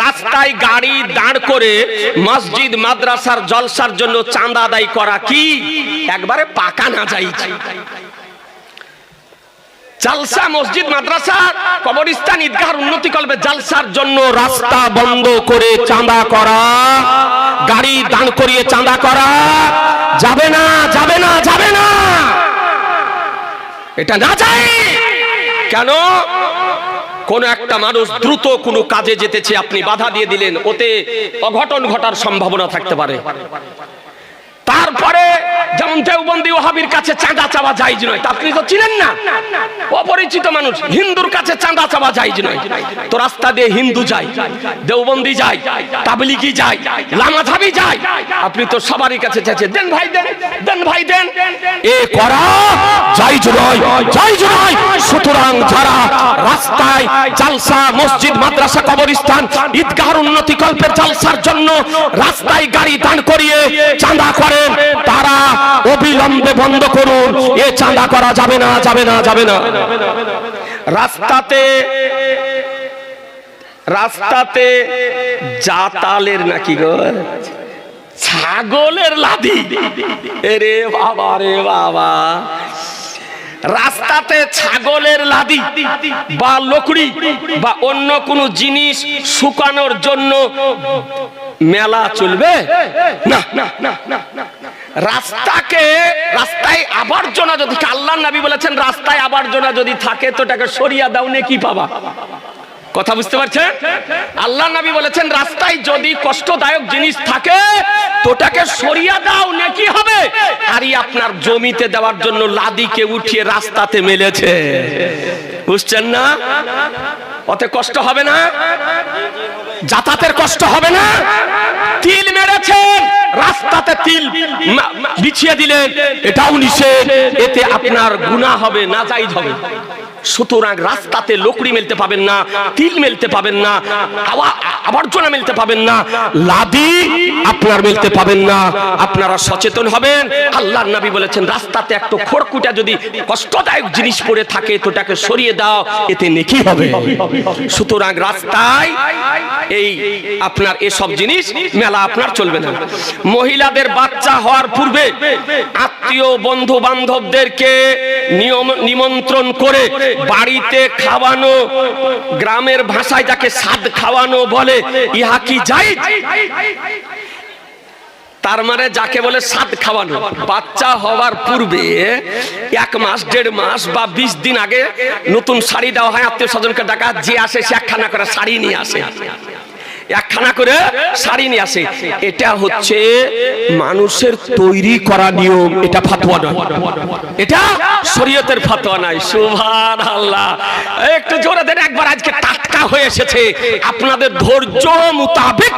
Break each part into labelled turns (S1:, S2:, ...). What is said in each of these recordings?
S1: রাস্তায় গাড়ি দাঁড় করে মসজিদ মাদ্রাসার জলসার জন্য চাঁদা আদায় করা কি একবারে পাকা না যায়। জালসা মসজিদ মাদ্রাসা কবরস্থান ঈদগাহর উন্নতি কল্পে জালসার জন্য রাস্তা বন্ধ করে চাঁদা করা, গাড়ি দাঁড় করিয়ে চাঁদা করা যাবে না, যাবে না, যাবে না, এটা না যায়। কেন? কোন একটা মানুষ দ্রুত কোনো কাজে যেতেছে, আপনি বাধা দিয়ে দিলেন, ওতে অঘটন ঘটার সম্ভাবনা থাকতে পারে। তারপরে যেমন দেওবন্দি ওহাবির কাছে চাঁদা চাওয়া জায়েজ নয়, আপনি তো চিনেন না, অপরিচিত মানুষ। হিন্দুর কাছে চাঁদা চাওয়া জায়েজ নয়, তো রাস্তা দিয়ে হিন্দু যায়, দেওবন্দি যায়, তাবলিগি যায়, লামাঝাবি যায়, আপনি তো সবারই কাছে চাইছেন দেন ভাই দেন, দেন ভাই দেন, এ করা জায়েজ নয়, জায়েজ নয়। সুতরাং যারা রাস্তায় জালসা মসজিদ মাদ্রাসা কবরস্থান ঈদগাহর উন্নতি কল্পের জালসার জন্য রাস্তায় গাড়ি দাঁড় করিয়ে চাঁদা করেন, তারা অবিলম্বে বন্ধ করুন। এ চাঁদা করা যাবে না, যাবে না, যাবে না। রাস্তাতে জাতালের নাকি গো ছাগলের লাদি, রে বাবা, রে বাবা, রাস্তাতে ছাগলের লাদি বা লকড়ি বা অন্য কোনো জিনিস শুকানোর জন্য মেলা চলবে না, না, না, না, না। রাস্তায় আবর্জনা যদি, আল্লাহর নবী বলেছেন রাস্তায় আবর্জনা যদি থাকে তো তাকে সরিয়ে দাও, নেকি পাবা। কথা বুঝতে পারছেন? আল্লাহর নবী বলেছেন রাস্তায় যদি কষ্টদায়ক জিনিস থাকে তো তাকে সরিয়ে দাও, নেকি হবে। আর আপনার জমিতে দেওয়ার জন্য লাদিকে উঠিয়ে রাস্তাতে মেলেছে, বুঝছেন না? ওতে কষ্ট হবে না, যাতায়াতের কষ্ট হবে না। তিল মেরেছেন, রাস্তাতে তিল বিছিয়ে দিলেন, এটাও নিষেধ, এতে আপনার গুনাহ হবে, নাজায়েজ হবে। সুতরাং রাস্তাতে লকড়ি মেলতে পাবেন না, তিল মেলতে পাবেন না, আবর্জনা মেলতে পাবেন না, লাদি আপনার মেলতে পাবেন না। আপনারা সচেতন হবেন। আল্লাহর নবী বলেছেন রাস্তাতে একটা খড়কুটা যদি কষ্টদায়ক জিনিস পড়ে থাকে তো তাকে সরিয়ে দাও, এতে নেকি হবে। সুতরাং রাস্তায় এই আপনার এসব জিনিস মেলা আপনার চলবে না। মহিলাদের বাচ্চা হওয়ার পূর্বে আত্মীয় বন্ধু বান্ধবদেরকে নিমন্ত্রণ করে বাড়িতে খাওয়ানো, গ্রামের ভাষায় যাকে সাদ খাওয়ানো বলে, ইহা কি জায়েজ? তার মানে যাকে বলে সাদ খাওয়ানো, বাচ্চা হওয়ার পূর্বে 1 মাস 1.5 মাস বা 20 দিন আগে নতুন শাড়ি দেওয়া হয়, আত্মীয় স্বজনকে ডাকা, যে আসে সে একখানা করে শাড়ি নিয়ে আসে, একখানা করে শাড়ি নিয়ে আসে। এটা হচ্ছে মানুষের তৈরি করা নিয়ম, এটা ফতোয়া নয়, এটা শরীয়তের ফতোয়া নাই। সুবহানাল্লাহ, একটু জোরে দেন একবার। আজকে টাটকা হয়ে এসেছে, আপনাদের ধৈর্য মোতাবেক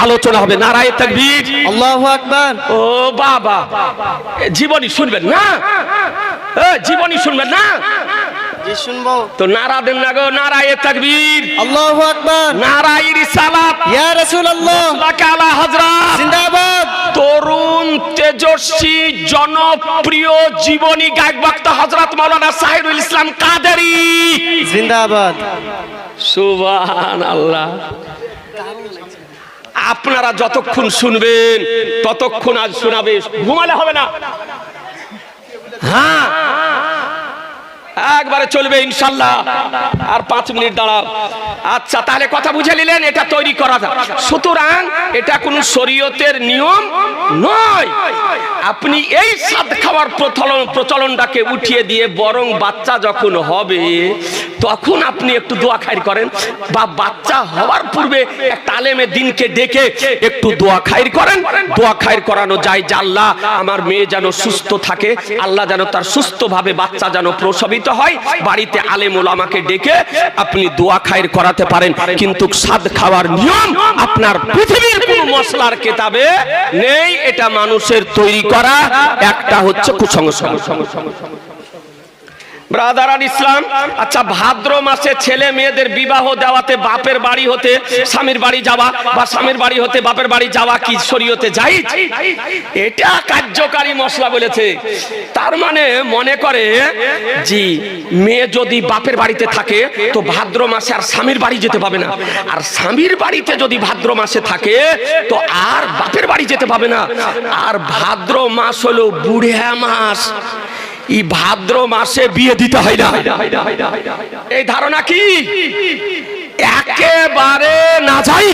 S1: আলোচনা হবে। নারায়ে তাকবীর,
S2: আল্লাহু আকবার।
S1: ও বাবা, জীবনী শুনবেন না? জীবনী শুনবেন না?
S2: জি শুনবো।
S1: তো নারা দেন না গো, নারায়ে তাকবীর,
S2: আল্লাহু আকবার,
S1: নারায়ে রিসালাত,
S2: ইয়া রাসূলুল্লাহ,
S1: আলা হযরত,
S2: জিন্দাবাদ।
S1: তরুণ তেজস্বী জনপ্রিয় জীবনী গায়ক বক্তা হযরত মাওলানা সাহিরুল ইসলাম কাদেরী,
S2: জিন্দাবাদ।
S1: সুবহানাল্লাহ। আপনারা যতক্ষণ শুনবেন ততক্ষণ আজ শোনাবে, ঘুমালে হবে না। হ্যাঁ, একবারে চলবে ইনশাআল্লাহ। আর 5 মিনিট দাঁড়াও। আচ্ছা, তাহলে কথা বুঝে নিলেন, এটা তৈরি করা যায়। সুতরাং এটা কোনো শরীয়তের নিয়ম নয়। আপনি এই সাদ খাওয়ার প্রচলনটাকে উঠিয়ে দিয়ে বরং বাচ্চা যখন হবে তখন আপনি একটু দোয়া খায়ের করেন, বা বাচ্চা হওয়ার পূর্বে একটা আলেমের দিনকে ডেকে একটু দোয়া খায়ের করেন। দোয়া খায়ের করানো যায় যে আল্লাহ আমার মেয়ে যেন সুস্থ থাকে, আল্লাহ যেন তার সুস্থভাবে বাচ্চা যেন প্রসবিত হয়। বাড়িতে আলেম ওলামাকে ডেকে আপনি দোয়া খায়ের করাতে পারেন, কিন্তু সাদ খাওয়ার নিয়ম আপনার পৃথিবীর কোনো মশলার কিতাবে নেই। এটা মানুষের তৈরি করা একটা হচ্ছে কুসংস্কার। ব্রাদার আর ইসলাম, আচ্ছা ভাদ্র মাসে ছেলে মেয়েদের বিবাহ দেওয়াতে বাপের বাড়ি হতে স্বামীর বাড়ি যাওয়া বা স্বামীর বাড়ি হতে বাপের বাড়ি যাওয়া কি শরীয়তে জায়েজ? এটা কার্যকারী মশলা বলেছে। তার মানে মনে করে জি মেয়ে যদি বাপের বাড়িতে থাকে তো ভাদ্র মাসে আর স্বামীর বাড়ি যেতে পাবে না, আর স্বামীর বাড়িতে যদি ভাদ্র মাসে থাকে তো আর বাপের বাড়ি যেতে পাবে না। আর ভাদ্র মাস হলো বুড়া মাস, এই ভাদ্র মাসে বিয়ে দিতে হয় না। এই ধারণা কি একেবারে না যাই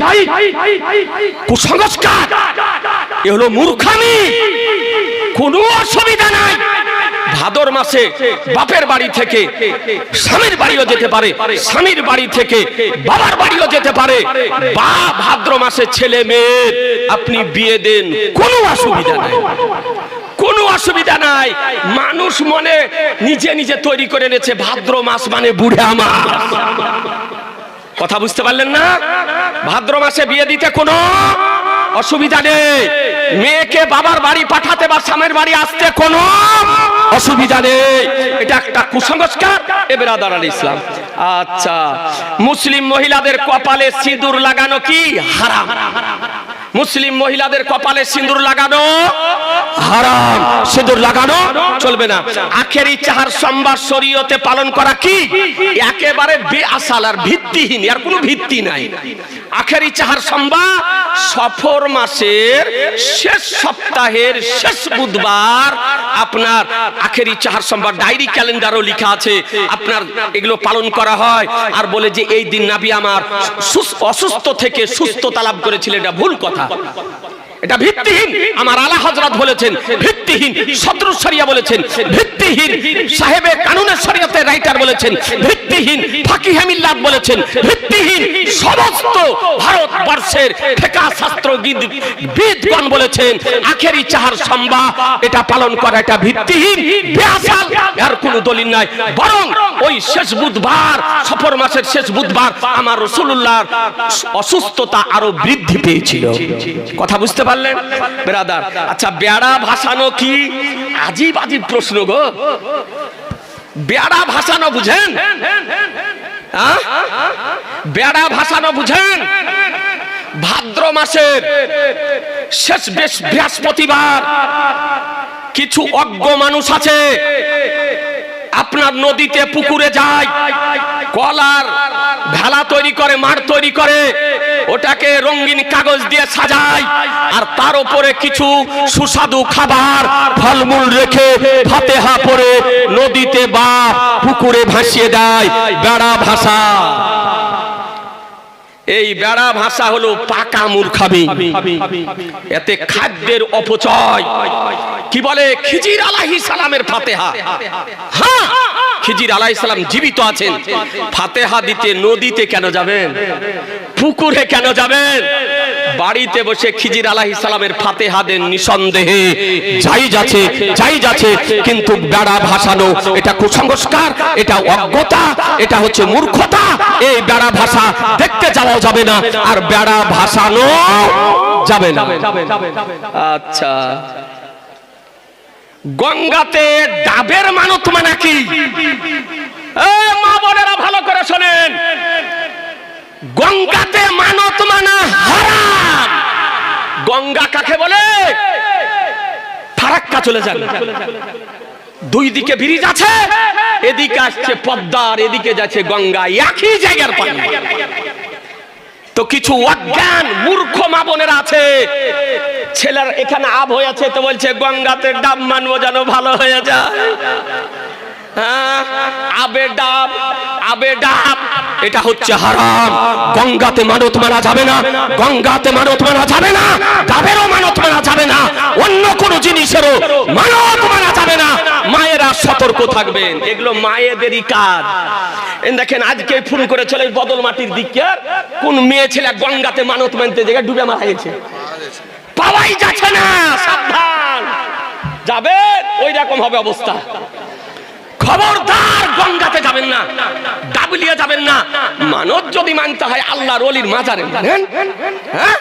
S1: কুসংস্কার, এ হলো মূর্খামি। কোনো অসুবিধা নাই, ভাদর মাসে বাপের বাড়ি থেকে স্বামীর বাড়িও যেতে পারে, স্বামীর বাড়ি থেকে বাবার বাড়িও যেতে পারে, বা ভাদ্র মাসে ছেলে মেয়ে আপনি বিয়ে দেন, কোনো অসুবিধা নাই, কোনো অসুবিধা নাই। মানুষ মনে নিজে নিজে তৈরি করে নিয়েছে ভাদ্র মাস মানে বুড়া মাস। কথা বুঝতে পারলেন না? ভাদ্র মাসে বিয়ে দিতে কোনো অসুবিধা নেই, মেয়েকে বাবার বাড়ি পাঠাতে বা স্বামীর বাড়ি আসতে কোনো অসুবিধা নেই। এটা একটা কুসংস্কার। এ ব্রাদার আল ইসলাম, আচ্ছা মুসলিম মহিলাদের কপালে সিঁদুর লাগানো কি হারাম? মুসলিম মহিলাদের কপালে সিঁদুর লাগানো হারাম, সিঁদুর লাগানো চলবে না। আখেরি চাহার সোমবার শরীয়তে পালন করা কি একেবারে বেআসাল আর ভিত্তিহীন, এর কোনো ভিত্তি নাই। আখেরি চাহার সোমবার সফর মাসের শেষ সপ্তাহের শেষ বুধবার আপনার আখেরি চাহার সোমবার, ডায়েরি ক্যালেন্ডারও লেখা আছে আপনার, এগুলো পালন করা হয়। আর বলে যে এই দিন নবী আমার অসুস্থ থেকে সুস্থতা লাভ করেছিলেন, এটা ভুল কথা, এটা ভিত্তিহীন। আমার আলা হযরত বলেছেন ভিত্তিহীন, সদরুস শরিয়া বলেছেন ভিত্তিহীন, সাহেবে কানুনের শরিয়তের রাইটার বলেছেন ভিত্তিহীন, ফাকিহে মিল্লাত বলেছেন ভিত্তিহীন, সমস্ত ভারতবর্ষের ফিকহ শাস্ত্রবিদগণ বলেছেন আখেরি চাহার সোমবার এটা পালন করা এটা ভিত্তিহীন, বেআসাল, এর কোনো দলিল নাই। বরং ওই শেষ বুধবার, সফর মাসের শেষ বুধবার আমার রাসূলুল্লাহর অসুস্থতা আরো বৃদ্ধি পেয়েছিল। কথা বুঝতে পারলেন ব্রাদার? আচ্ছা বেড়া ভাসানো কি? আজীব আজীব প্রশ্ন গো। বেড়া ভাসানো বুঝেন? বেড়া ভাসানো বুঝেন? ভাদ্র মাসের শেষ বৃহস্পতিবার কিছু অজ্ঞ মানুষ আছে আপনার নদীতে পুকুরে যায়, কলার ভেলা তৈরি করে, মাঠ তৈরি করে, ওটাকে রঙিন কাগজ দিয়ে সাজায়, আর তার উপরে কিছু সুস্বাদু খাবার ফলমূল রেখে ফাতিহা পড়ে নদীতে বা পুকুরে ভাসিয়ে দেয়। বেড়া ভাসা, এই বেড়া ভাষা হলো পাকা মূর্খামি। এতে খাদ্যের অপচয়। কি বলে খিজির আলাইহিস সালামের ফাতিহা, হ্যাঁ খিজির আলাইহিস সালাম জীবিত আছেন, ফাতিহা দিতে নদীতে কেন যাবেন, পুকুরে কেন যাবেন? বাড়িতে বসে খিজির আলাইহিস সালামের ফাতিহা দেন, নিঃসন্দেহে জায়েজ আছে, জায়েজ আছে। কিন্তু বেড়া ভাসানো এটা কুসংস্কার, এটা অজ্ঞতা, এটা হচ্ছে মূর্খতা। এই বেড়া ভাষা দেখতে যাওয়া যাবে না, আর বেড়া ভাসানো যাবে না। আচ্ছা গঙ্গাতে ডাবের মানত মানে কি? মা বোনেরা ভালো করে শোনেন, গঙ্গাতে মানত মানা হারাম। গঙ্গা কাকে বলে? ফারাক্কা চলে যান, দুই দিকে ব্রিজ আছে, এদিকে আসছে পদ্মার, এদিকে যাচ্ছে গঙ্গা, একই জায়গার পানি। তো কিছু অজ্ঞান মূর্খ মা বোনেরা আছে, ছেলের এখানে আব হয়েছে তো বলছে গঙ্গাতে ডাব মানবো যেন ভালো হয়ে যায়। আবে ডাব, আবে ডাব, এটা হচ্ছে হারাম। গঙ্গাতে মানত মানা যাবে না, গঙ্গাতে মানত মানা যাবে না, ডাবেরও মানত মানা যাবে না, অন্য কোন জিনিসেরও মানত মানা যাবে না। মায়েরা সতর্ক থাকবেন, এগুলো মায়েদেরই কাজ। দেখেন আজকে ফোন করে চলে বদল মাটির দিকে, কোন মেয়ে ছেলে গঙ্গাতে মানত মানতে জায়গায় ডুবে মারা গেছে, পাওয়াই যাচ্ছে না। সাবধান, যাবে ওই রকম হবে অবস্থা। খবরদার গঙ্গাতে যাবেন না, ডাবলিয়া যাবেন না। মানত যদি মানতে হয় আল্লাহর ওলির মাজারে মানেন, হ্যাঁ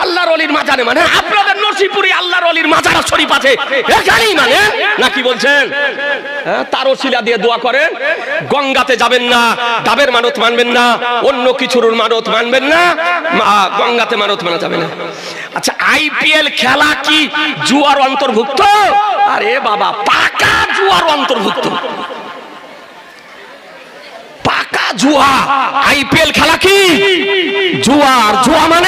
S1: আল্লাহর ওলির মাজারে মানেন। আপনাদের নসিপুরে আল্লাহর ওলির মাজার শরীফ আছে, এখানেই মানেন না কি বলছেন? হ্যাঁ, তার ওসিলা দিয়ে দোয়া করেন। গঙ্গাতে যাবেন না, ডাবের মানত মানবেন না, অন্য কিছুর মানত মানবেন না, গঙ্গাতে মানত মানা যাবে না। আচ্ছা, আইপিএল খেলা কি জুয়ার অন্তর্ভুক্ত? আরে বাবা, পাকা জুয়ার অন্তর্ভুক্ত, পাকা জুয়া। আইপিএল খেলা কি জুয়ার? জুয়া মানে